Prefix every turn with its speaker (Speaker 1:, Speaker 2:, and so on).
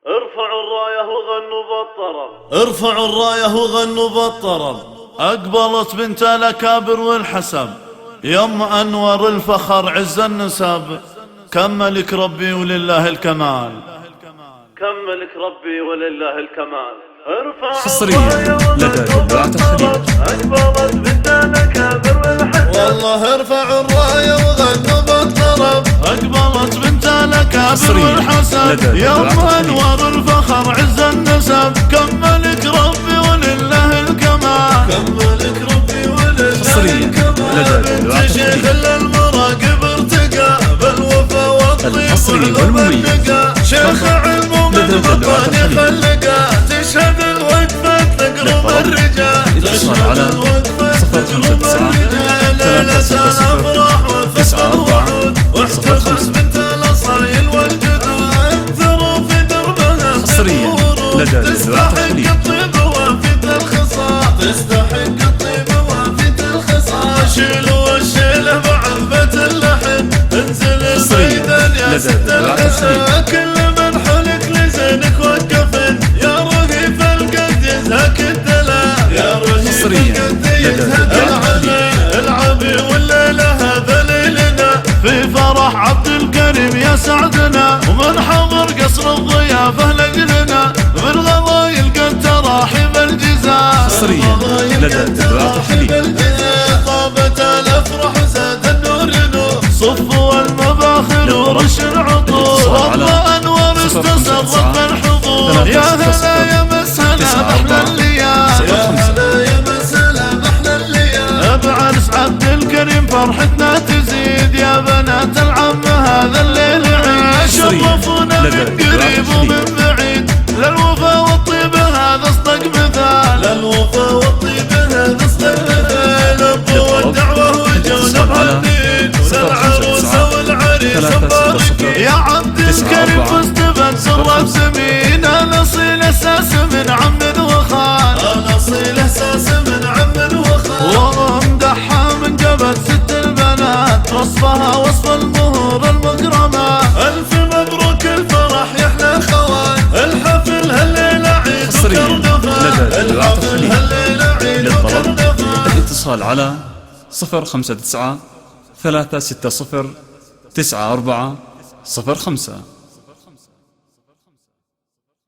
Speaker 1: ارفعوا الراية وغنوا بالطرب،
Speaker 2: ارفعوا الراية وغنوا بالطرب. أقبلت بنت الأكابر والحسب، يم أنور الفخر عز النسب. كملك ربي ولله الكمال،
Speaker 1: كملك ربي ولله الكمال.
Speaker 3: حصريا لدى دلوعة الخليج.
Speaker 1: أقبلت بنت الأكابر والحسب،
Speaker 2: والله ارفعوا الراية وغنوا بالطرب. أقبلت بنت الأكابر والحسب، يوم أنور الفخر عز النسب. كملك ربي ولله الكمال، كملك ربي ولله الكمال. بنت شيخ المراقب ارتقى بالوفا والطيب والنقى. شيخ علم ومن رباني خلقا، تشهد الوقفة تقرب الرجال، تشهد الوقفة تقرب الرجال. ليلة الأفراح وفخر وعود، واحتفظ بنت الأصايل والجدود. انثروا في دربها الورود، تستحق الطيب وافد الخصال، تستحق الطيب وافد الخصال. شيلوا الشيله بعذبة اللحن، انزل الميدان يا سد الحسن. كل من حلك لزينك وقفن، يا رهيف القد يزهك الدلال، يا رهيف القد يزهك العلي. العبي والليلة هذا ليلنا، في فرح عبد الكريم يا سعدنا. ومن حضر قصر الضيافة لقلنا، بالغضايل قد تراحب الجزاء.
Speaker 3: حصريا لدى دلوعة الخليج.
Speaker 1: طابت الافراح زاد النور نور، صفوا المباخر ورش العطور. والله انوار استسرت بالحضور، يا هلا يا مسهلا احلى الليال، يا هلا يا مسهلا احلى الليال. بعرس عبد الكريم فرحتنا تزيد، يا بنات العم هذا الليل عيد. شرفونا من قريب ومن بعيد، للوفا والطيب هذا اصدق مثال، للوفا والطيب هذا اصدق مثال. ابو الدعوه وجونا مهنين، وللعروسه والعريس مباركين. يا عبد الكريم فزت بنصر بسمين، انا اصيل اساس من عم وخال، انا اصيل اساس من عم وخال. وامدحها من جبل ست البنات، وصفها وصف المهور المكرمات. الف مبروك الفرح يا احلى خوات، الحفل هالليله عيد وكرنفال، الحفل هالليله عيد وكرنفال.
Speaker 3: الاتصال على 059 360 94 05.